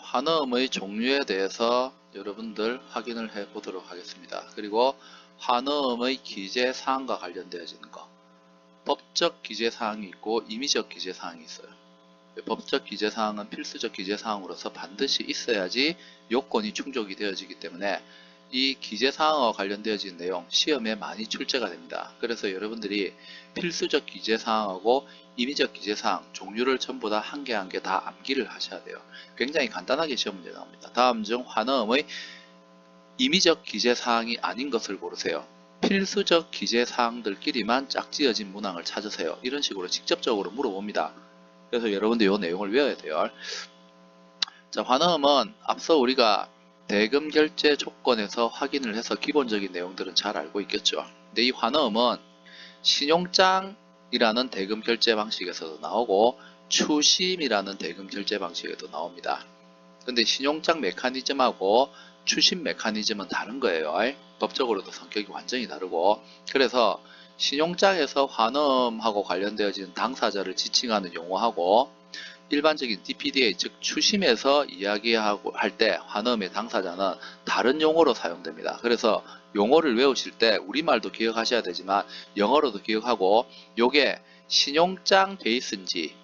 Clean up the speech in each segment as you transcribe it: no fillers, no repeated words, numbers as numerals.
환어음의 종류에 대해서 여러분들 확인을 해 보도록 하겠습니다. 그리고 환어음의 기재사항과 관련되어지는 거, 법적 기재사항이 있고 임의적 기재사항이 있어요. 법적 기재사항은 필수적 기재사항으로서 반드시 있어야지 요건이 충족이 되어지기 때문에 이 기재사항과 관련되어진 내용 시험에 많이 출제가 됩니다. 그래서 여러분들이 필수적 기재사항하고 임의적 기재사항 종류를 전부 다 한 개 한 개 다 암기를 하셔야 돼요. 굉장히 간단하게 시험 문제 나옵니다. 다음 중 환어음의 임의적 기재사항이 아닌 것을 고르세요. 필수적 기재사항들끼리만 짝지어진 문항을 찾으세요. 이런 식으로 직접적으로 물어봅니다. 그래서 여러분들 이 내용을 외워야 돼요. 자, 환어음은 앞서 우리가 대금 결제 조건에서 확인을 해서 기본적인 내용들은 잘 알고 있겠죠. 근데 이 환어음은 신용장이라는 대금 결제 방식에서도 나오고 추심이라는 대금 결제 방식에도 나옵니다. 근데 신용장 메커니즘하고 추심 메커니즘은 다른 거예요. 법적으로도 성격이 완전히 다르고, 그래서 신용장에서 환어음하고 관련되어진 당사자를 지칭하는 용어하고 일반적인 DPDA 즉 추심에서 이야기하고 할 때 환어음의 당사자는 다른 용어로 사용됩니다. 그래서 용어를 외우실 때 우리말도 기억하셔야 되지만 영어로도 기억하고, 요게 신용장 베이스인지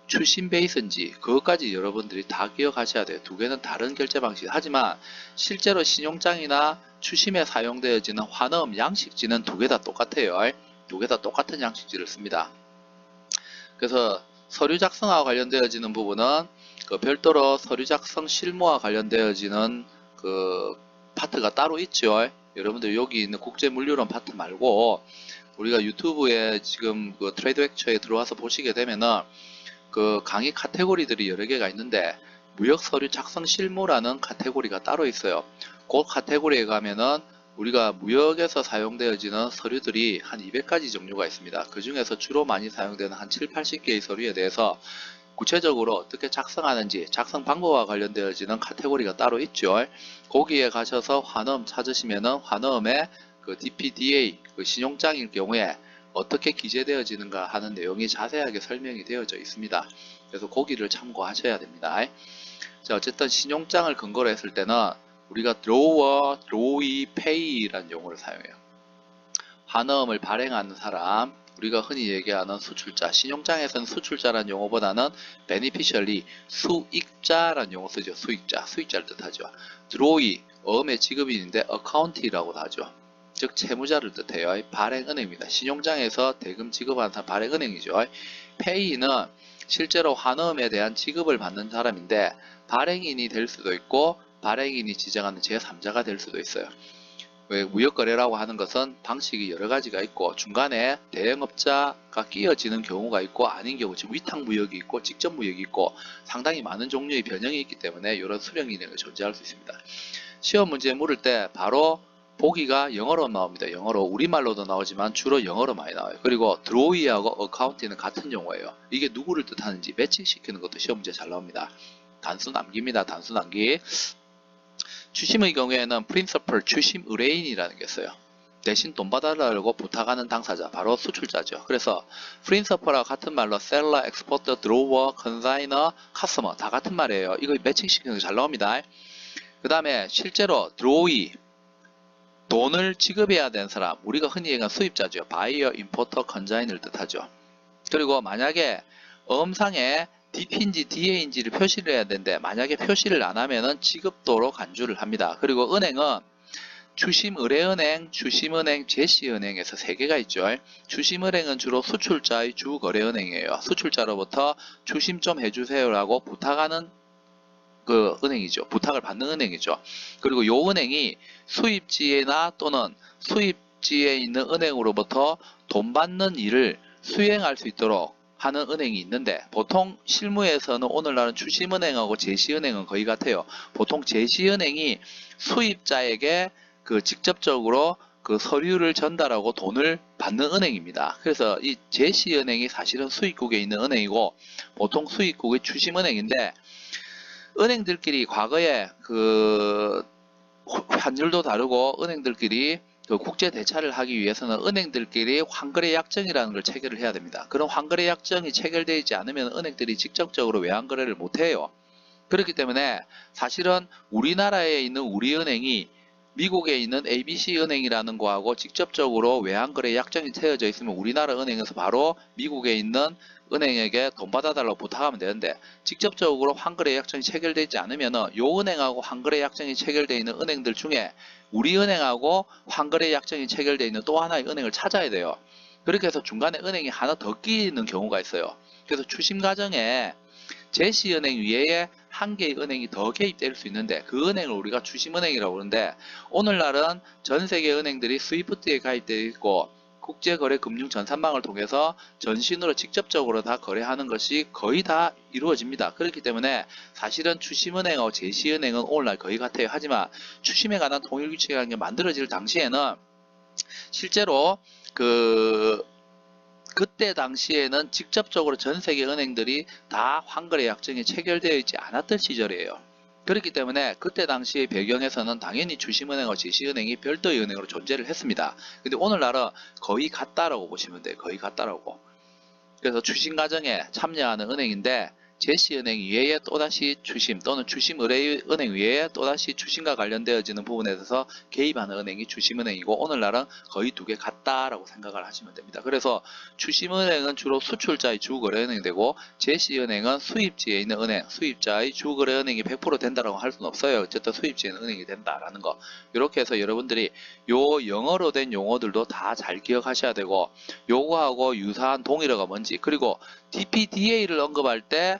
추심 베이스인지 그것까지 여러분들이 다 기억하셔야 돼요. 두 개는 다른 결제 방식. 하지만 실제로 신용장이나 추심에 사용되어지는 환어음 양식지는 두 개 다 똑같아요. 두 개 다 똑같은 양식지를 씁니다. 그래서 서류 작성과 관련되어지는 부분은 별도로 서류 작성 실무와 관련되어지는 파트가 따로 있죠. 여러분들 여기 있는 국제물류론 파트 말고 우리가 유튜브에 지금 트레이드 렉처에 들어와서 보시게 되면은 강의 카테고리들이 여러 개가 있는데 무역 서류 작성 실무라는 카테고리가 따로 있어요. 그 카테고리에 가면은 우리가 무역에서 사용되어지는 서류들이 한 200가지 종류가 있습니다. 그 중에서 주로 많이 사용되는 한 7, 80개의 서류에 대해서 구체적으로 어떻게 작성하는지 작성 방법과 관련되어지는 카테고리가 따로 있죠. 거기에 가셔서 환어음 찾으시면은 환어음의 DPDA 신용장일 경우에 어떻게 기재되어지는가 하는 내용이 자세하게 설명이 되어져 있습니다. 그래서 거기를 참고하셔야 됩니다. 자, 어쨌든 신용장을 근거로 했을 때는 우리가 drawer, drawee, pay라는 용어를 사용해요. 환어음을 발행하는 사람, 우리가 흔히 얘기하는 수출자, 신용장에서는 수출자라는 용어보다는 beneficiary, 수익자라는 용어 쓰죠. 수익자를 뜻하죠. drawee, 어음의 지급인인데 account이라고도 하죠. 즉 채무자를 뜻해요. 발행은행입니다. 신용장에서 대금 지급하는 사람 발행은행이죠. pay는 실제로 환어음에 대한 지급을 받는 사람인데 발행인이 될 수도 있고 발행인이 지정하는 제3자가 될 수도 있어요. 왜 무역거래라고 하는 것은 방식이 여러 가지가 있고 중간에 대행업자가 끼어지는 경우가 있고 아닌 경우, 즉 위탁무역이 있고 직접무역이 있고 상당히 많은 종류의 변형이 있기 때문에 이런 수령인이 존재할 수 있습니다. 시험 문제 물을 때 바로 보기가 영어로 나옵니다. 영어로. 우리말로도 나오지만 주로 영어로 많이 나와요. 그리고 드로이하고 어카운트는 같은 용어예요. 이게 누구를 뜻하는지 매칭시키는 것도 시험 문제 잘 나옵니다. 단순 암기입니다. 단순 암기. 추심의 경우에는 principal, 추심 의뢰인이라는 게 있어요. 대신 돈 받아달라고 부탁하는 당사자, 바로 수출자죠. 그래서 principal과 같은 말로 seller, exporter, drawer, consigner, customer 다 같은 말이에요. 이거 매칭시키는 게 잘 나옵니다. 그 다음에 실제로 drawee, 돈을 지급해야 되는 사람, 우리가 흔히 얘기하는 수입자죠. buyer, importer, consign을 뜻하죠. 그리고 만약에 어음상에 DP인지 DA인지를 표시를 해야 되는데 만약에 표시를 안 하면은 지급도로 간주를 합니다. 그리고 은행은 추심의뢰은행, 추심은행, 제시은행에서 3개가 있죠. 추심은행은 주로 수출자의 주거래은행이에요. 수출자로부터 추심 좀 해주세요라고 부탁하는 은행이죠. 부탁을 받는 은행이죠. 그리고 요 은행이 수입지나 또는 수입지에 있는 은행으로부터 돈 받는 일을 수행할 수 있도록 하는 은행이 있는데 보통 실무에서는 오늘날은 추심은행하고 제시은행은 거의 같아요. 보통 제시은행이 수입자에게 직접적으로 서류를 전달하고 돈을 받는 은행입니다. 그래서 이 제시은행이 사실은 수입국에 있는 은행이고 보통 수입국의 추심은행인데 은행들끼리 과거에 환율도 다르고 은행들끼리 국제 대차를 하기 위해서는 은행들끼리 환거래 약정이라는 걸 체결을 해야 됩니다. 그런 환거래 약정이 체결되어 있지 않으면 은행들이 직접적으로 외환거래를 못해요. 그렇기 때문에 사실은 우리나라에 있는 우리은행이 미국에 있는 ABC은행이라는 거하고 직접적으로 외환거래 약정이 채워져 있으면 우리나라 은행에서 바로 미국에 있는 은행에게 돈 받아달라고 부탁하면 되는데, 직접적으로 환거래 약정이 체결되어 있지 않으면 요 은행하고 환거래 약정이 체결되어 있는 은행들 중에 우리 은행하고 환거래 약정이 체결되어 있는 또 하나의 은행을 찾아야 돼요. 그렇게 해서 중간에 은행이 하나 더 끼는 경우가 있어요. 그래서 추심 과정에 제시은행 위에 한 개의 은행이 더 개입될 수 있는데, 그 은행을 우리가 추심은행이라고 그러는데, 오늘날은 전 세계 은행들이 스위프트에 가입되어 있고 국제거래금융전산망을 통해서 전신으로 직접적으로 다 거래하는 것이 거의 다 이루어집니다. 그렇기 때문에 사실은 추심은행하고 제시은행은 오늘날 거의 같아요. 하지만 추심에 관한 통일규칙이라는 게 만들어질 당시에는 실제로 그때 당시에는 직접적으로 전 세계 은행들이 다 환거래 약정이 체결되어 있지 않았던 시절이에요. 그렇기 때문에 그때 당시의 배경에서는 당연히 추심은행과 제시은행이 별도의 은행으로 존재를 했습니다. 근데 오늘날은 거의 같다라고 보시면 돼요. 거의 같다라고. 그래서 추심 과정에 참여하는 은행인데, 제시은행 이외에 또다시 추심 또는 추심의뢰은행 외에 또다시 추심과 관련되어지는 부분에 대해서 개입하는 은행이 추심은행이고, 오늘날은 거의 두 개 같다라고 생각을 하시면 됩니다. 그래서 추심은행은 주로 수출자의 주거래은행이 되고, 제시은행은 수입지에 있는 은행, 수입자의 주거래은행이 100% 된다라고 할 수는 없어요. 어쨌든 수입지에 있는 은행이 된다라는 거. 이렇게 해서 여러분들이 요 영어로 된 용어들도 다 잘 기억하셔야 되고, 요거하고 유사한 동일어가 뭔지, 그리고 DPDA를 언급할 때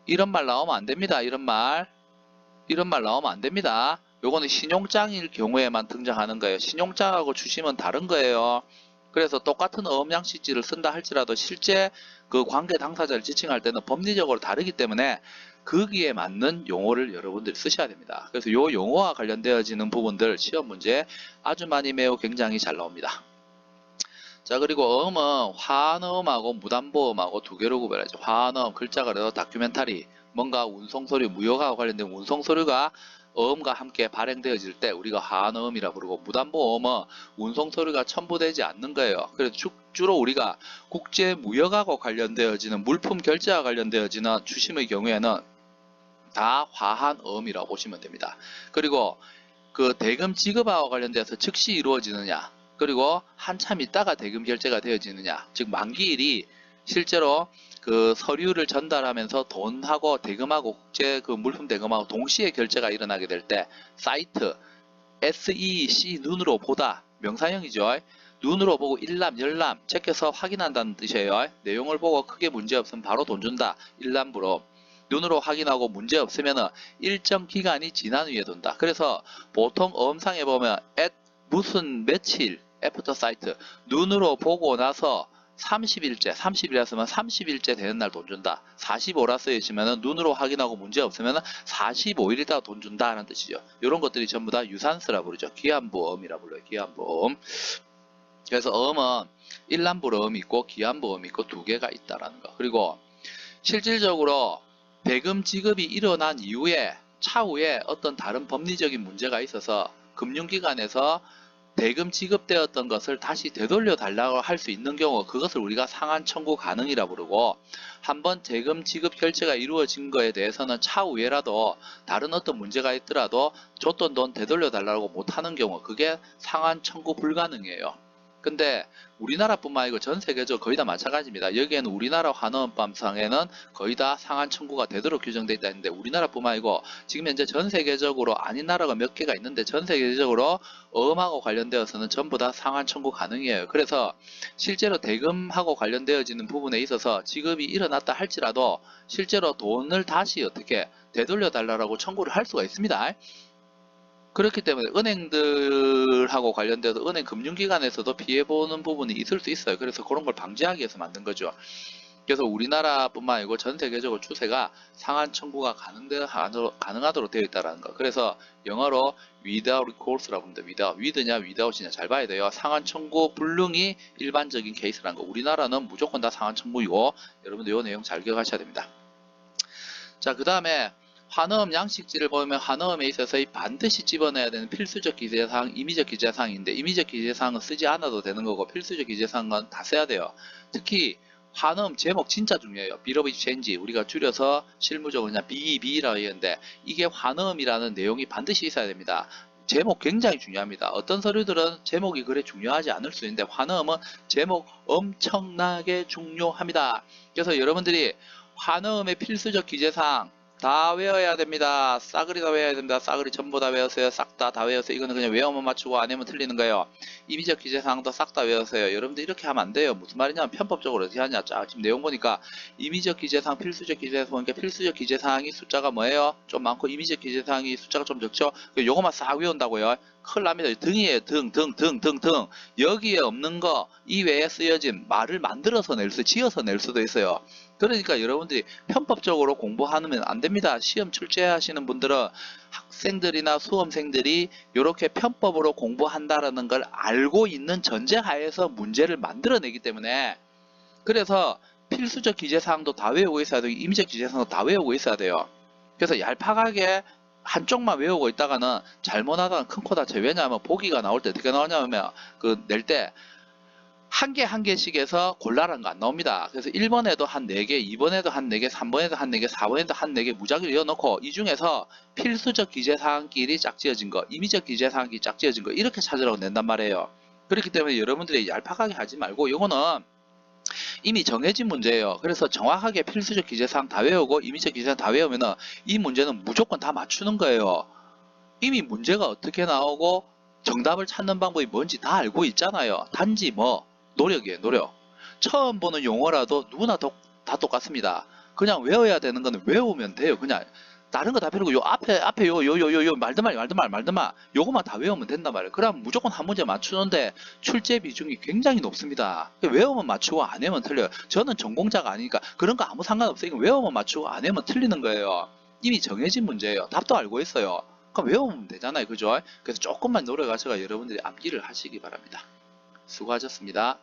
이런 말 나오면 안 됩니다. 이런 말 나오면 안 됩니다. 요거는 신용장일 경우에만 등장하는 거예요. 신용장하고 추심은 다른 거예요. 그래서 똑같은 어음양식지를 쓴다 할지라도 실제 그 관계 당사자를 지칭할 때는 법리적으로 다르기 때문에 거기에 맞는 용어를 여러분들이 쓰셔야 됩니다. 그래서 요 용어와 관련되어지는 부분들 시험 문제에 아주 많이 매우 굉장히 잘 나옵니다. 자, 그리고 어음은 화한어음하고 무담보음하고 두 개로 구별하죠. 화한어음, 글자가 그래서 다큐멘터리, 뭔가 운송서류, 무역과 관련된 운송서류가 어음과 함께 발행되어질 때 우리가 화한어음이라 부르고, 무담보어음은 운송서류가 첨부되지 않는 거예요. 그래서 주로 우리가 국제무역하고 관련되어지는 물품 결제와 관련되어지는 추심의 경우에는 다 화한어음이라고 보시면 됩니다. 그리고 그 대금 지급하고 관련돼서 즉시 이루어지느냐, 그리고 한참 있다가 대금 결제가 되어지느냐, 즉 만기일이 실제로 그 서류를 전달하면서 돈하고 대금하고 국제 그 물품 대금하고 동시에 결제가 일어나게 될 때 사이트 SEC 눈으로 보다 명사형이죠. 눈으로 보고 일람, 열람, 체크해서 확인한다는 뜻이에요. 내용을 보고 크게 문제 없으면 바로 돈 준다. 일람부로. 눈으로 확인하고 문제 없으면 일정 기간이 지난 후에 돈다. 그래서 보통 어음상에 보면 at 무슨 며칠 애프터 사이트 눈으로 보고 나서 30일째, 30일이었으면 30일째 되는 날 돈 준다. 45라 쓰여있으면 눈으로 확인하고 문제 없으면 45일 있다가 돈 준다라는 뜻이죠. 이런 것들이 전부 다 유산스라 부르죠. 기한부어음이라 불러요. 기한부어음. 그래서 어음은 일람부어음이 있고 기한부어음이 있고 두 개가 있다라는 거. 그리고 실질적으로 대금 지급이 일어난 이후에 차후에 어떤 다른 법리적인 문제가 있어서 금융기관에서 대금 지급되었던 것을 다시 되돌려 달라고 할 수 있는 경우, 그것을 우리가 상한 청구 가능이라 부르고, 한번 대금 지급 결제가 이루어진 거에 대해서는 차후에라도 다른 어떤 문제가 있더라도 줬던 돈 되돌려 달라고 못하는 경우, 그게 상한 청구 불가능이에요. 근데 우리나라뿐만 아니고 전 세계적으로 거의 다 마찬가지입니다. 여기에는 우리나라 환원법상에는 거의 다 상한 청구가 되도록 규정되어 있다 했는데, 우리나라뿐만 아니고 지금 현재 전 세계적으로 아닌 나라가 몇 개가 있는데 전 세계적으로 어음하고 관련되어서는 전부 다 상한 청구 가능이에요. 그래서 실제로 대금하고 관련되어지는 부분에 있어서 지급이 일어났다 할지라도 실제로 돈을 다시 어떻게 되돌려 달라고 청구를 할 수가 있습니다. 그렇기 때문에 은행들하고 관련돼서 은행 금융기관에서도 피해보는 부분이 있을 수 있어요. 그래서 그런 걸 방지하기 위해서 만든 거죠. 그래서 우리나라뿐만 아니고 전 세계적으로 추세가 상한 청구가 가능하도록 되어 있다는 거. 그래서 영어로 without recours라고 합니다. with냐 without이냐 잘 봐야 돼요. 상한 청구 불능이 일반적인 케이스라는 거. 우리나라는 무조건 다 상한 청구이고, 여러분들 이 내용 잘 기억하셔야 됩니다. 자, 그 다음에 환어음 양식지를 보면 환어음에 있어서 반드시 집어넣어야 되는 필수적 기재사항, 임의적 기재사항인데, 임의적 기재사항은 쓰지 않아도 되는 거고 필수적 기재사항은 다 써야 돼요. 특히 환음 제목 진짜 중요해요. Bill of Exchange 우리가 줄여서 실무적으로 그냥 BEB라고 하는데 이게 환음이라는 내용이 반드시 있어야 됩니다. 제목 굉장히 중요합니다. 어떤 서류들은 제목이 그래 중요하지 않을 수 있는데 환음은 제목 엄청나게 중요합니다. 그래서 여러분들이 환음의 필수적 기재사항 다 외워야 됩니다. 싸그리 다 외워야 됩니다. 싸그리 전부 다 외우세요. 싹 다 외우세요. 이거는 그냥 외우면 맞추고 안 외우면 틀리는 거예요. 임의적 기재사항도 싹 다 외우세요. 여러분들 이렇게 하면 안 돼요. 무슨 말이냐면 편법적으로 어떻게 하냐. 자, 지금 내용 보니까 임의적 기재사항, 필수적 기재사항 보니까 필수적 기재사항이 숫자가 뭐예요? 좀 많고 임의적 기재사항이 숫자가 좀 적죠? 요거만 싹 외운다고요. 큰일 납니다. 등이에요. 등. 여기에 없는 거 이외에 쓰여진 말을 만들어서 낼 수, 지어서 낼 수도 있어요. 그러니까 여러분들이 편법적으로 공부하면 안 됩니다. 시험 출제하시는 분들은 학생들이나 수험생들이 이렇게 편법으로 공부한다라는 걸 알고 있는 전제하에서 문제를 만들어내기 때문에 그래서 필수적 기재사항도 다 외우고 있어야 되고 임의적 기재사항도 다 외우고 있어야 돼요. 그래서 얄팍하게 한쪽만 외우고 있다가는 잘못하다가 큰 코 다쳐요. 왜냐하면 보기가 나올 때 어떻게 나오냐면 낼 때 한 개 한 개씩에서 골라라는 거 안 나옵니다. 그래서 1번에도 한 4개, 2번에도 한 4개, 3번에도 한 4개, 4번에도 한 4개 무작위로 이어놓고 이 중에서 필수적 기재사항끼리 짝지어진 거, 임의적 기재사항끼리 짝지어진 거 이렇게 찾으라고 낸단 말이에요. 그렇기 때문에 여러분들이 얄팍하게 하지 말고 이거는 이미 정해진 문제예요. 그래서 정확하게 필수적 기재사항 다 외우고 임의적 기재사항 다 외우면은 이 문제는 무조건 다 맞추는 거예요. 이미 문제가 어떻게 나오고 정답을 찾는 방법이 뭔지 다 알고 있잖아요. 단지 뭐 노력이에요. 노력. 처음 보는 용어라도 누구나 다 똑같습니다. 그냥 외워야 되는 거는 외우면 돼요. 그냥 다른 거 다 필요고 요 앞에 요 말드말 요거만 다 외우면 된단 말이에요. 그럼 무조건 한 문제 맞추는데 출제 비중이 굉장히 높습니다. 외우면 맞추고 안 외우면 틀려요. 저는 전공자가 아니니까 그런 거 아무 상관없어요. 이거 외우면 맞추고 안 외우면 틀리는 거예요. 이미 정해진 문제예요. 답도 알고 있어요. 그럼 외우면 되잖아요. 그죠? 그래서 조금만 노력하셔서 여러분들이 암기를 하시기 바랍니다. 수고하셨습니다.